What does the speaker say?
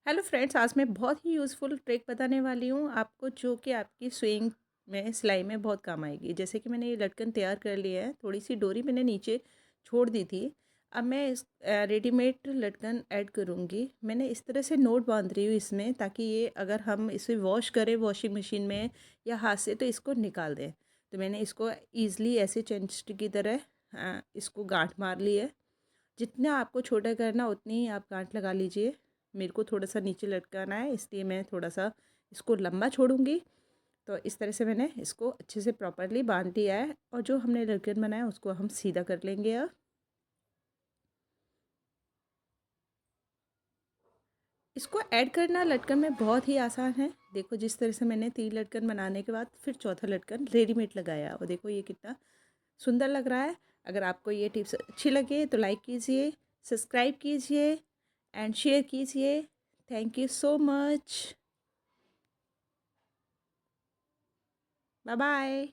Hello friends, आज मैं बहुत ही यूज़फुल ट्रिक बताने वाली हूँ आपको, जो कि आपकी स्विंग में सिलाई में बहुत काम आएगी। जैसे कि मैंने ये लटकन तैयार कर लिया है, थोड़ी सी डोरी मैंने नीचे छोड़ दी थी। अब मैं इस रेडीमेड लटकन ऐड करूँगी। मैंने इस तरह से नोट बांध रही हूँ इसमें, ताकि ये अगर हम इसे वॉश करें वॉशिंग मशीन में या हाथ से तो इसको निकाल दें। तो मैंने इसको ईज़िली ऐसे चेन स्टिक की तरह इसको गांठ मार ली है। जितना आपको छोटा करना उतनी ही आप गांठ लगा लीजिए। मेरे को थोड़ा सा नीचे लटकाना है, इसलिए मैं थोड़ा सा इसको लंबा छोड़ूंगी। तो इस तरह से मैंने इसको अच्छे से प्रॉपरली बांध दिया है, और जो हमने लटकन बनाया उसको हम सीधा कर लेंगे। अब इसको ऐड करना लटकन में बहुत ही आसान है। देखो, जिस तरह से मैंने 3 लटकन बनाने के बाद फिर चौथा लटकन रेडीमेड लगाया, और देखो ये कितना सुंदर लग रहा है। अगर आपको ये टिप्स अच्छी लगे तो लाइक कीजिए, सब्सक्राइब कीजिए एंड शेयर कीजिए। Thank you so much. Bye bye.